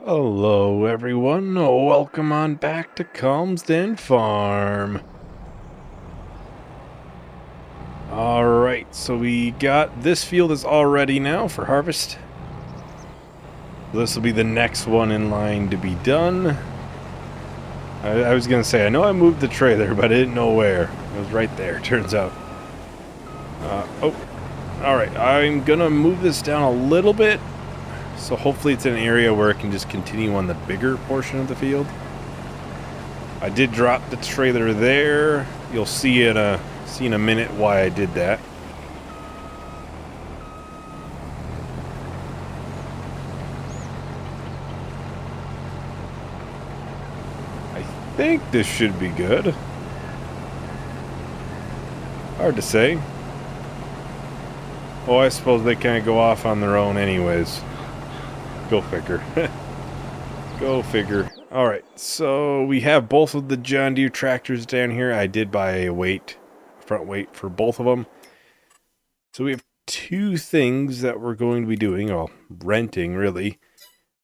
Hello, everyone. Welcome on back to Calmsden Farm. Alright, so we got this field is all ready now for harvest. This will be the next one in line to be done. I was gonna say, I know I moved the trailer, but I didn't know where. It was right there, turns out. Alright, I'm gonna move this down a little bit. So hopefully it's an area where it can just continue on the bigger portion of the field. I did drop the trailer there. You'll see in a minute why I did that. I think this should be good. Hard to say. Oh, I suppose they kind of go off on their own anyways. Go figure. Go figure. Alright, so we have both of the John Deere tractors down here. I did buy a front weight for both of them. So we have two things that we're going to be doing, well, renting really.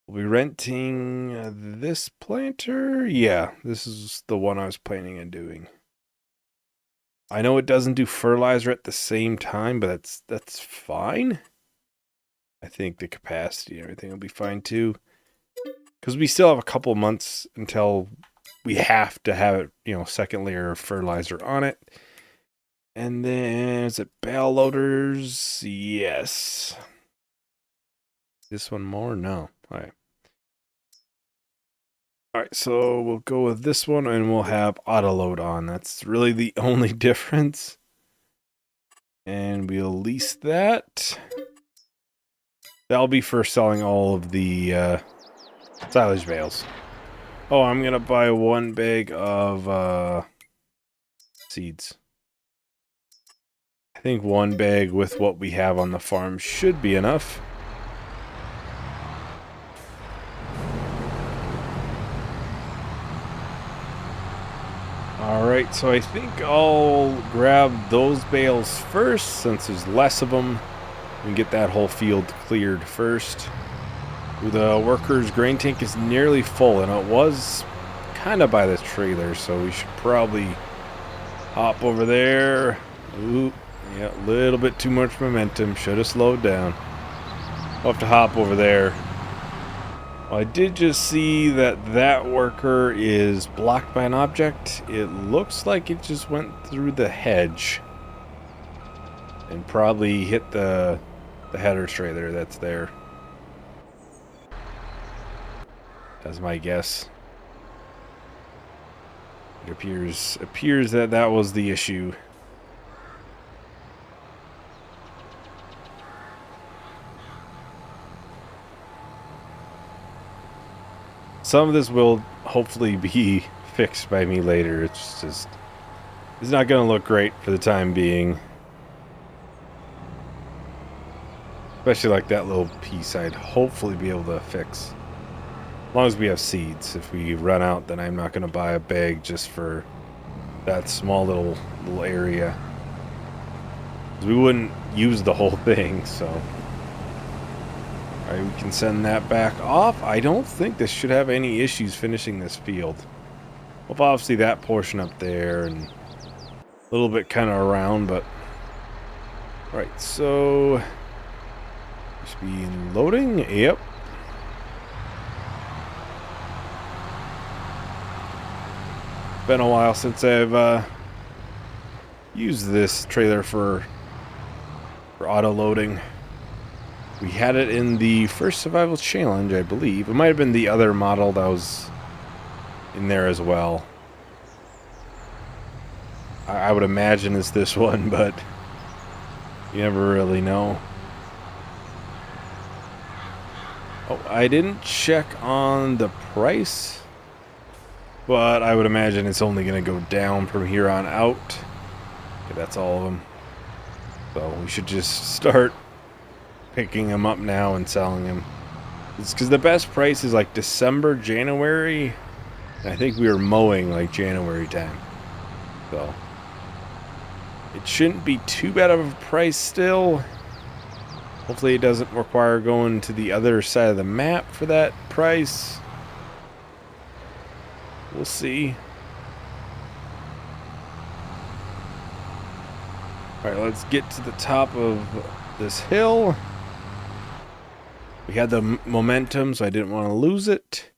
We'll be renting this planter. Yeah, this is the one I was planning on doing. I know it doesn't do fertilizer at the same time, but that's fine. I think the capacity and everything will be fine too. Because we still have a couple months until we have to have it, second layer of fertilizer on it. And then, is it bale loaders? Yes. This one more? No. Alright. Alright, so we'll go with this one and we'll have auto load on. That's really the only difference. And we'll lease that. That'll be for selling all of the silage bales. Oh, I'm gonna buy one bag of seeds. I think one bag with what we have on the farm should be enough. Alright, so I think I'll grab those bales first since there's less of them and get that whole field cleared first. The worker's grain tank is nearly full, and it was kind of by the trailer, so we should probably hop over there. Ooh, yeah, a little bit too much momentum. Should have slowed down. I'll have to hop over there. Well, I did just see that worker is blocked by an object. It looks like it just went through the hedge and probably hit the header trailer that's there. That's my guess. It appears that was the issue. Some of this will hopefully be fixed by me later. It's not going to look great for the time being. Especially like that little piece I'd hopefully be able to fix. As long as we have seeds. If we run out, then I'm not going to buy a bag just for that small little area. We wouldn't use the whole thing, so. Alright, we can send that back off. I don't think this should have any issues finishing this field. Well, obviously that portion up there and a little bit kind of around, but. Alright, so. Should be loading. Yep. Been a while since I've used this trailer for auto loading. We had it in the first survival challenge, I believe. It might have been the other model that was in there as well. I would imagine it's this one, but you never really know. Oh, I didn't check on the price, but I would imagine it's only going to go down from here on out. Okay, that's all of them. So we should just start picking them up now and selling them. It's because the best price is like December, January. And I think we were mowing like January time. So it shouldn't be too bad of a price still. Hopefully it doesn't require going to the other side of the map for that price. We'll see. Alright, let's get to the top of this hill. We had the momentum, so I didn't want to lose it.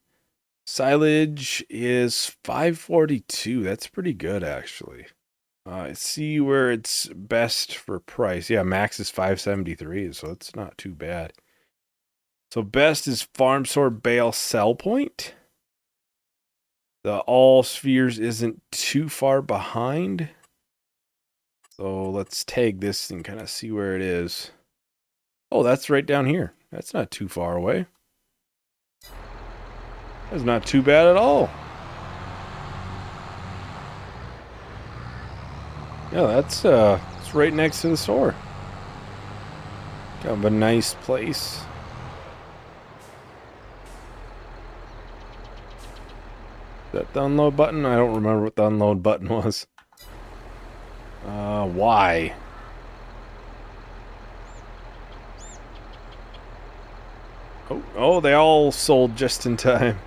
Silage is 542. That's pretty good, actually. I see where it's best for price. Yeah, max is 573, so it's not too bad. So best is farm sort bale sell point. The all spheres isn't too far behind. So let's tag this and kind of see where it is. Oh, that's right down here. That's not too far away. That's not too bad at all. Yeah, that's it's right next to the store. Kind of a nice place. Is that the unload button? I don't remember what the unload button was. Why? Oh, they all sold just in time.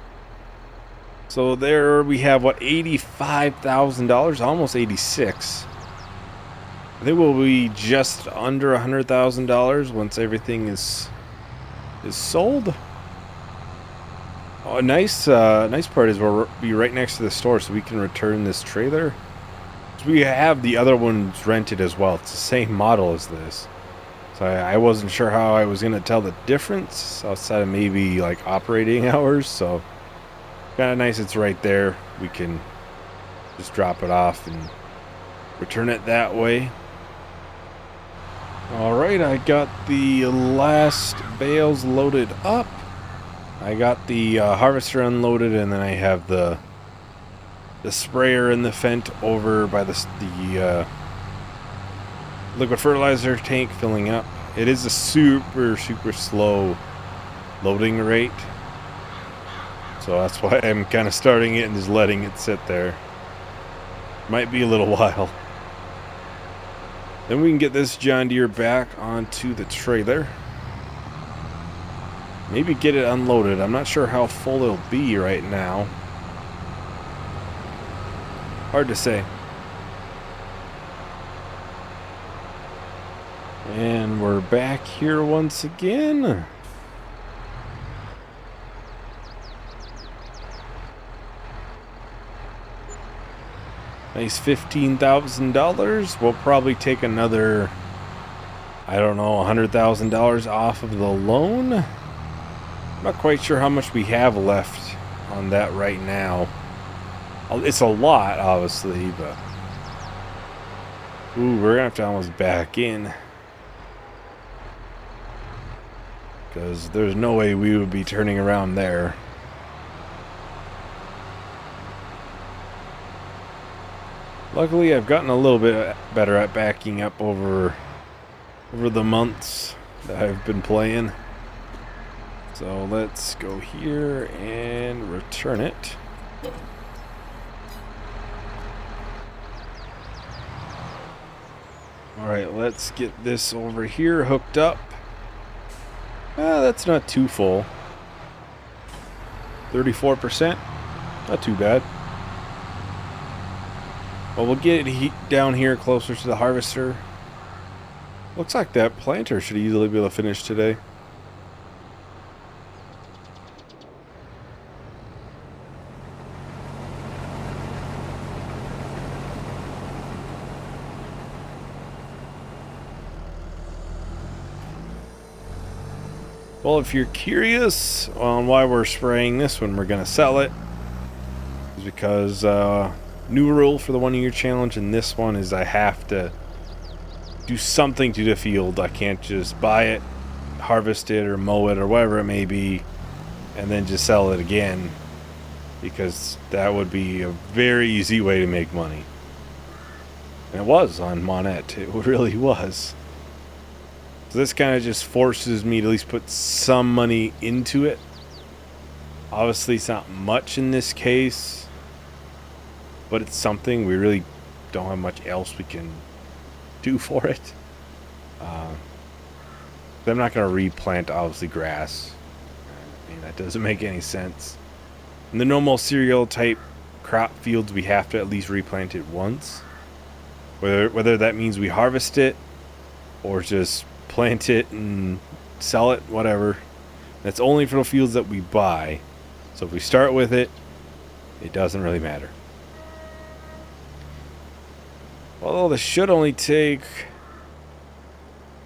So there we have, what, $85,000? Almost 86. I think we'll be just under $100,000 once everything is sold. Oh, a nice part is we'll be right next to the store, so we can return this trailer. So we have the other ones rented as well. It's the same model as this. So I wasn't sure how I was going to tell the difference outside of maybe like operating hours. So kind of nice it's right there. We can just drop it off and return it that way. Alright, I got the last bales loaded up. I got the harvester unloaded, and then I have the sprayer and the Fent over by the liquid fertilizer tank filling up. It is a super slow loading rate, so that's why I'm kind of starting it and just letting it sit there. Might be a little while. Then we can get this John Deere back onto the trailer. Maybe get it unloaded. I'm not sure how full it'll be right now. Hard to say. And we're back here once again. Nice $15,000. We'll probably take another, I don't know, $100,000 off of the loan. I'm not quite sure how much we have left on that right now. It's a lot, obviously, but... Ooh, we're going to have to almost back in. Because there's no way we would be turning around there. Luckily, I've gotten a little bit better at backing up over the months that I've been playing. So let's go here and return it. Alright, let's get this over here hooked up. That's not too full. 34%. Not too bad. Well, we'll get it down here closer to the harvester. Looks like that planter should easily be able to finish today. Well, if you're curious on why we're spraying this when we're going to sell it, is because new rule for the 1 year challenge, and this one is I have to do something to the field. I can't just buy it, harvest it, or mow it, or whatever it may be, and then just sell it again, because that would be a very easy way to make money. And it was on Monette. It really was. So this kind of just forces me to at least put some money into it. Obviously, it's not much in this case, but it's something. We really don't have much else we can do for it. I'm not going to replant, obviously, grass. I mean, that doesn't make any sense. In the normal cereal type crop fields, we have to at least replant it once. Whether that means we harvest it or just plant it and sell it, whatever. That's only for the fields that we buy. So if we start with it, it doesn't really matter. Although this should only take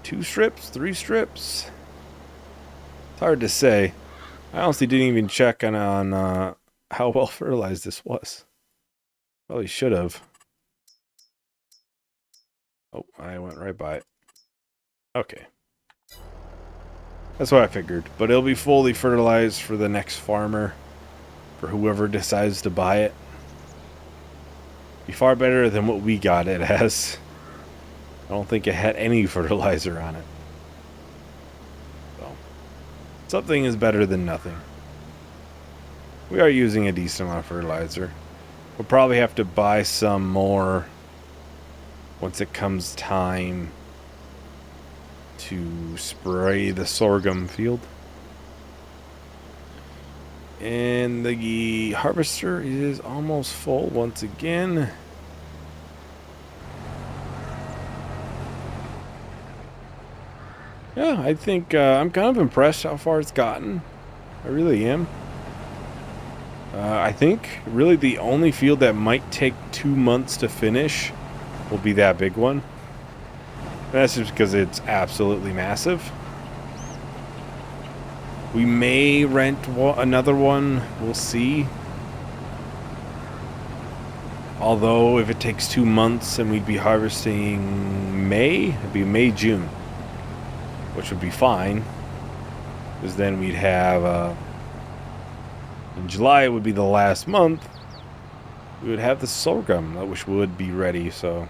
2 strips, 3 strips. It's hard to say. I honestly didn't even check on how well fertilized this was. Probably should have. Oh, I went right by it. Okay. That's what I figured. But it'll be fully fertilized for the next farmer. For whoever decides to buy it. Be far better than what we got it as. I don't think it had any fertilizer on it. So, something is better than nothing. We are using a decent amount of fertilizer. We'll probably have to buy some more once it comes time to spray the sorghum field. And the harvester is almost full once again. Yeah, I think I'm kind of impressed how far it's gotten. I really am. I think really the only field that might take 2 months to finish will be that big one. And that's just because it's absolutely massive. We may rent another one. We'll see. Although if it takes 2 months and we'd be harvesting May, it'd be May, June. Which would be fine. Because then we'd have... in July it would be the last month. We would have the sorghum, which would be ready, so...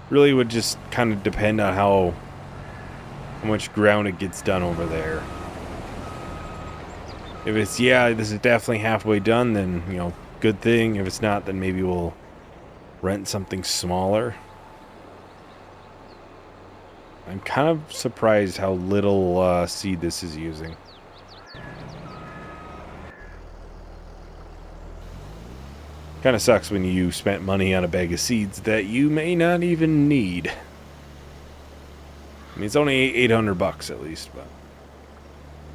Really would just kind of depend on how much ground it gets done over there. If it's, yeah, this is definitely halfway done, then, you know, good thing. If it's not, then maybe we'll rent something smaller. I'm kind of surprised how little seed this is using. Kind of sucks when you spent money on a bag of seeds that you may not even need. I mean, it's only 800 bucks at least, but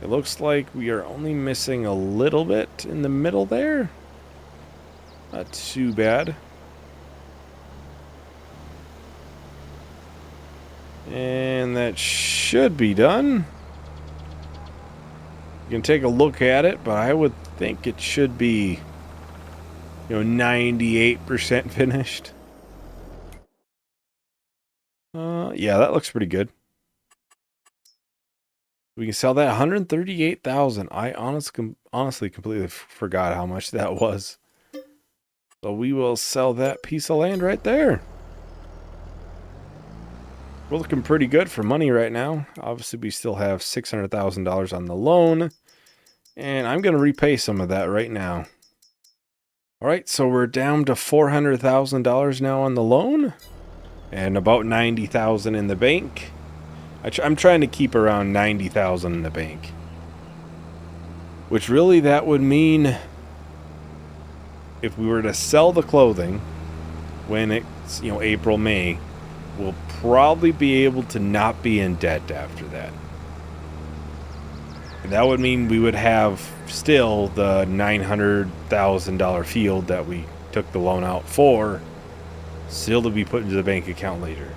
it looks like we are only missing a little bit in the middle there. Not too bad. And that should be done. You can take a look at it, but I would think it should be, you know, 98% finished. Yeah, that looks pretty good. We can sell that 138,000. I honestly completely forgot how much that was. So we will sell that piece of land right there. We're looking pretty good for money right now. Obviously, we still have $600,000 on the loan. And I'm going to repay some of that right now. All right, so we're down to $400,000 now on the loan. And about $90,000 in the bank. I'm trying to keep around $90,000 in the bank. Which really that would mean if we were to sell the clothing when it's, you know, April, May, we'll probably be able to not be in debt after that. And that would mean we would have still the $900,000 field that we took the loan out for still to be put into the bank account later.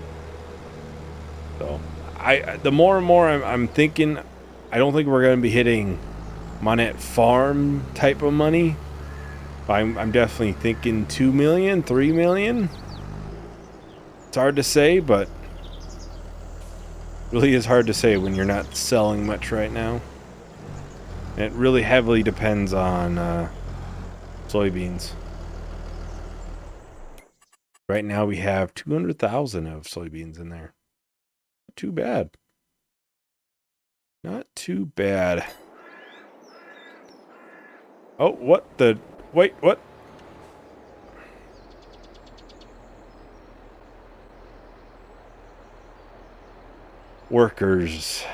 So the more and more I'm thinking, I don't think we're going to be hitting Monette Farm type of money. I'm definitely thinking 2 million, 3 million. It's hard to say, but really is hard to say when you're not selling much right now. And it really heavily depends on soybeans. Right now we have 200,000 of soybeans in there. Not too bad. Not too bad. Oh, what the... Wait, what? Workers.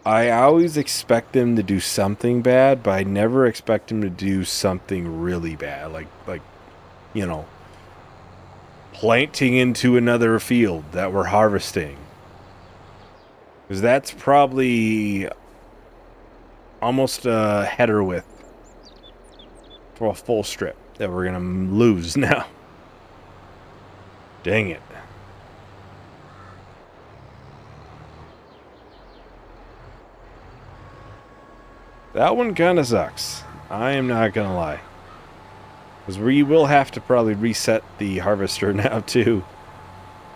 I always expect them to do something bad, but I never expect them to do something really bad. Like, you know, planting into another field that we're harvesting. Because that's probably almost a header width for a full strip that we're going to lose now. Dang it. That one kind of sucks. I am not going to lie. Because we will have to probably reset the harvester now too.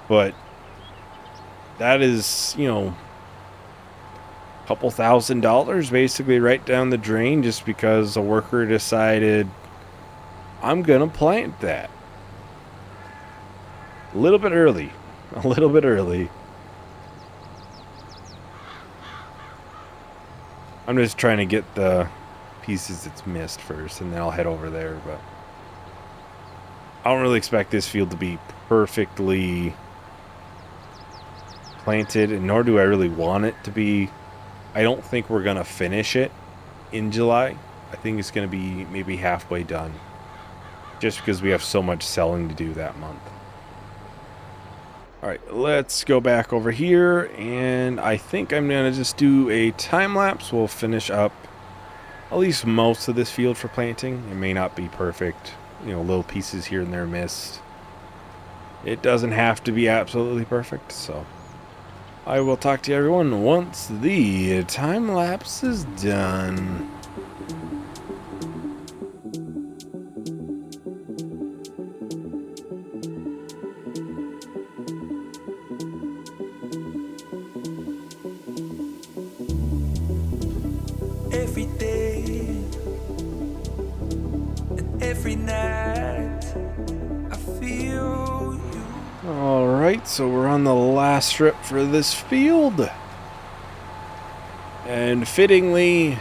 But that is, you know, a couple $1,000 basically right down the drain just because a worker decided, I'm going to plant that. A little bit early. A little bit early. I'm just trying to get the pieces it's missed first, and then I'll head over there, but I don't really expect this field to be perfectly planted, and nor do I really want it to be. I don't think we're going to finish it in July. I think it's going to be maybe halfway done, just because we have so much selling to do that month. Alright, let's go back over here, and I think I'm going to just do a time lapse. We'll finish up at least most of this field for planting. It may not be perfect, you know, little pieces here and there missed. It doesn't have to be absolutely perfect, so I will talk to everyone once the time lapse is done. Every day and every night I feel you. Alright, so we're on the last strip for this field. And fittingly,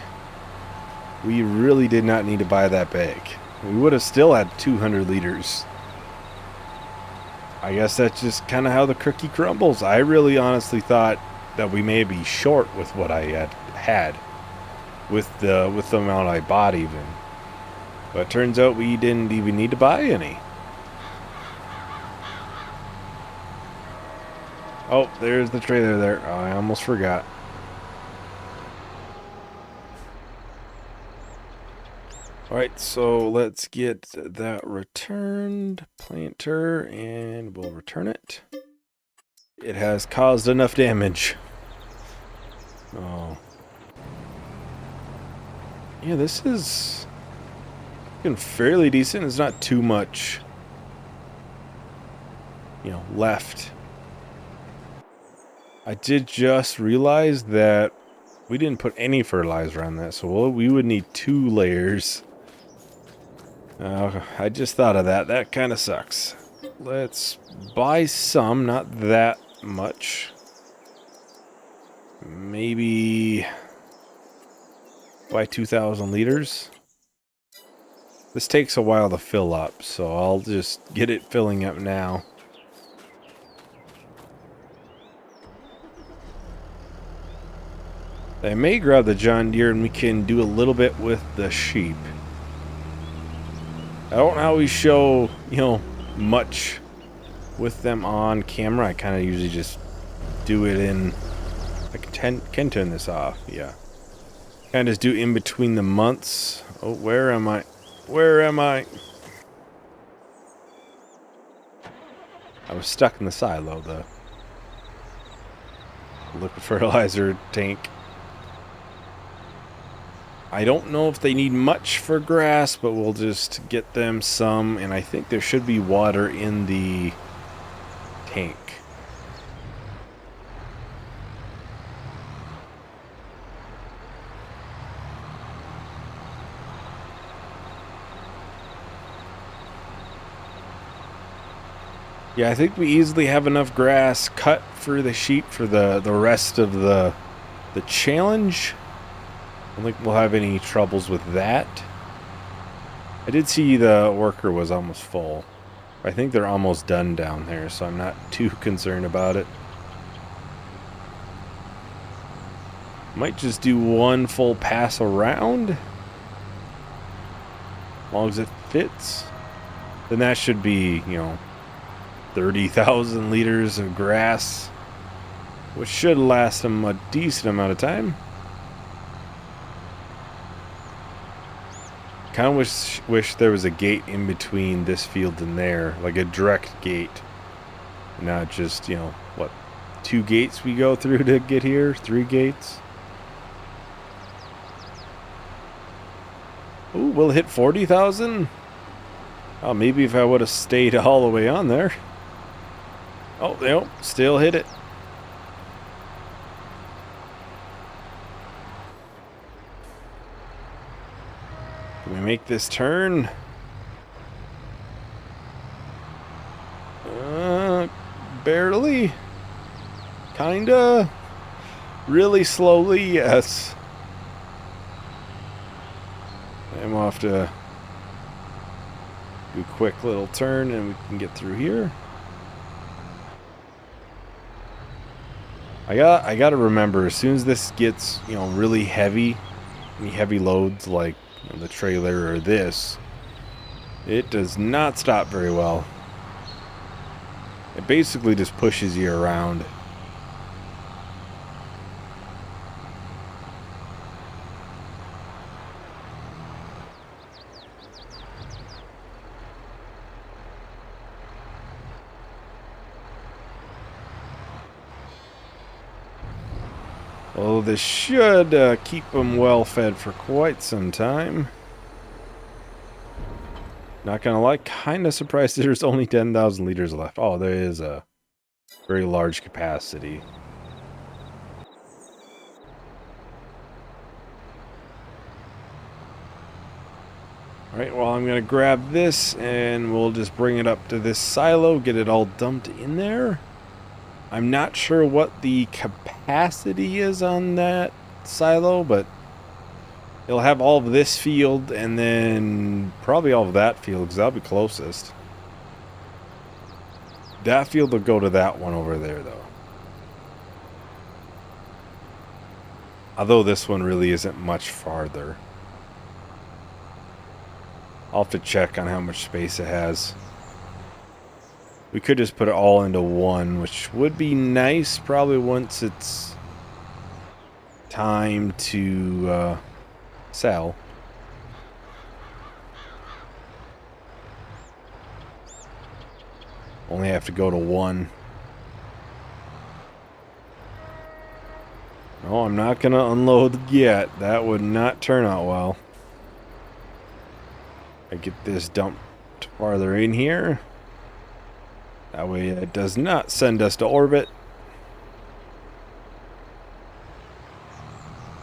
we really did not need to buy that bag. We would have still had 200 liters. I guess that's just kind of how the cookie crumbles. I really honestly thought that we may be short with what I had. With the amount I bought even. But it turns out we didn't even need to buy any. Oh, there's the trailer there. Oh, I almost forgot. Alright, so let's get that returned. Planter, and we'll return it. It has caused enough damage. Oh. Yeah, this is looking fairly decent. It's not too much, you know, left. I did just realize that we didn't put any fertilizer on that, so we would need 2 layers. I just thought of that. That kind of sucks. Let's buy some, not that much. Maybe buy 2,000 liters. This takes a while to fill up, so I'll just get it filling up now. I may grab the John Deere and we can do a little bit with the sheep. I don't always show, you know, much with them on camera. I kind of usually just do it in... I can turn this off, yeah. Kind of just do in between the months. Oh, where am I? Where am I? I was stuck in the silo, the liquid fertilizer tank. I don't know if they need much for grass, but we'll just get them some, and I think there should be water in the tank. Yeah, I think we easily have enough grass cut for the sheep for the rest of the challenge. I don't think we'll have any troubles with that. I did see the worker was almost full. I think they're almost done down there, so I'm not too concerned about it. Might just do one full pass around. As long as it fits. Then that should be, 30,000 liters of grass, which should last them a decent amount of time. Kind of wish there was a gate in between this field and there, like a direct gate. Not just, what, 2 gates we go through to get here? 3 gates? Ooh, will it hit 40,000? Oh, maybe if I would have stayed all the way on there. Oh, nope, still hit it. Can we make this turn? Barely. Kinda. Really slowly, yes. I'm off to do a quick little turn and we can get through here. I gotta remember, as soon as this gets, really heavy, any heavy loads like the trailer or this, it does not stop very well. It basically just pushes you around. Well, this should keep them well fed for quite some time. Not gonna lie, kind of surprised there's only 10,000 liters left. Oh, there is a very large capacity. Alright, well, I'm gonna grab this and we'll just bring it up to this silo, get it all dumped in there. I'm not sure what the capacity is on that silo, but it'll have all of this field and then probably all of that field, because that'll be closest. That field will go to that one over there, though. Although this one really isn't much farther. I'll have to check on how much space it has. We could just put it all into one, which would be nice probably once it's time to sell. Only have to go to one. No, I'm not going to unload yet. That would not turn out well. I get this dumped farther in here. That way it does not send us to orbit.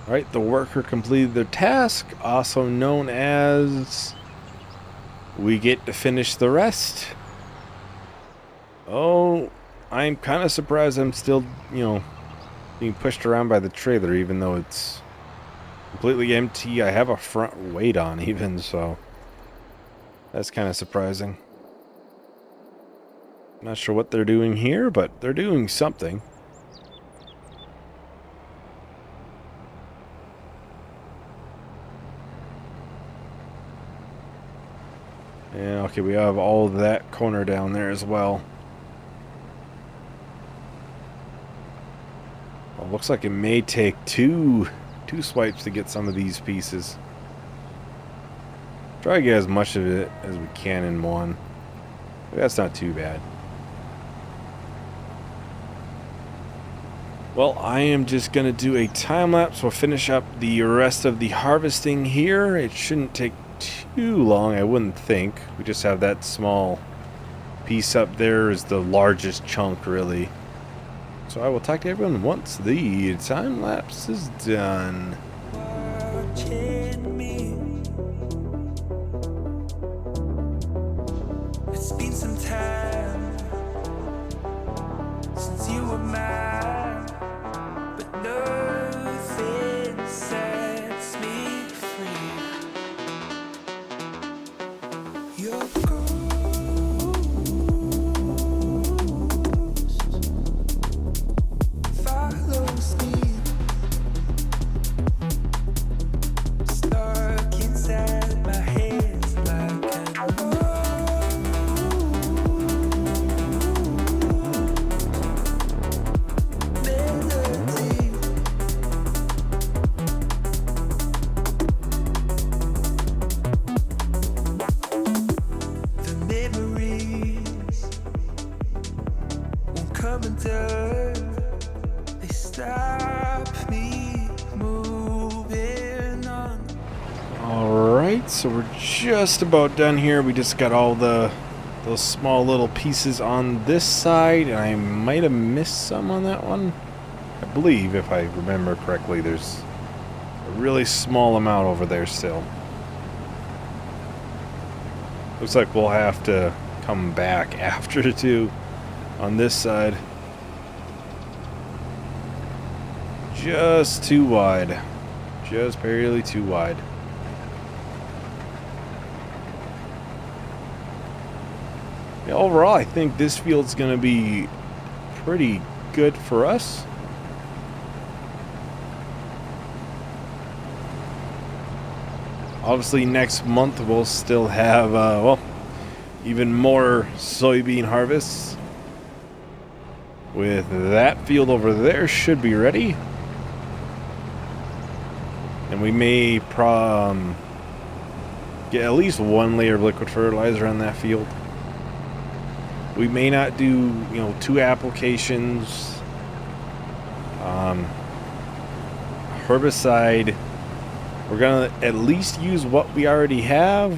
Alright, the worker completed their task, also known as we get to finish the rest. Oh, I'm kind of surprised I'm still, being pushed around by the trailer, even though it's completely empty. I have a front weight on even, so that's kind of surprising. Not sure what they're doing here, but they're doing something. Yeah, okay, we have all of that corner down there as well. Well, looks like it may take two swipes to get some of these pieces. Try to get as much of it as we can in one. That's not too bad. Well, I am just going to do a time lapse. We'll finish up the rest of the harvesting here. It shouldn't take too long, I wouldn't think. We just have that small piece up there is the largest chunk, really. So I will talk to everyone once the time lapse is done. Watching me. It's been some time since you were mine, but nothing sets me free. come undone. They stop me moving on. Alright, so we're just about done here. We just got all those small little pieces on this side, and I might have missed some on that one. I believe, if I remember correctly, there's a really small amount over there still. Looks like we'll have to come back after too on this side. Just too wide. Just barely too wide. Yeah, overall, I think this field's going to be pretty good for us. Obviously, next month we'll still have, well, even more soybean harvests. With that field over there should be ready. And we may get at least one layer of liquid fertilizer on that field. We may not do, 2 applications. Herbicide, we're gonna at least use what we already have,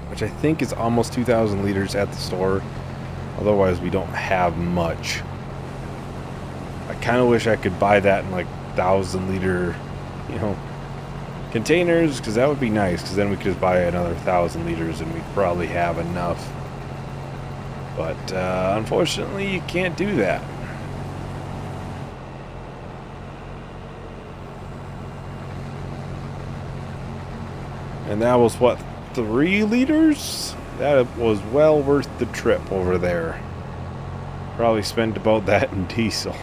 which I think is almost 2,000 liters at the store. Otherwise, we don't have much. I kind of wish I could buy that in like 1,000-liter, containers, because that would be nice. Because then we could just buy another 1,000 liters, and we'd probably have enough. But unfortunately, you can't do that. And that was what, 3 liters? That was well worth the trip over there. Probably spent about that in diesel.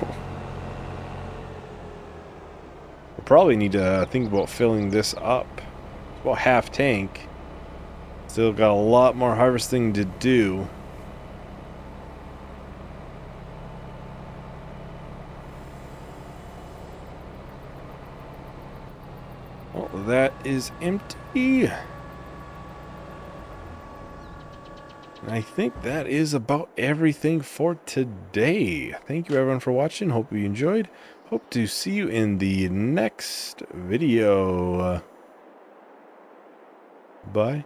We'll probably need to think about filling this up. It's about half tank. Still got a lot more harvesting to do. Well, that is empty. And I think that is about everything for today. Thank you everyone for watching. Hope you enjoyed. Hope to see you in the next video. Bye.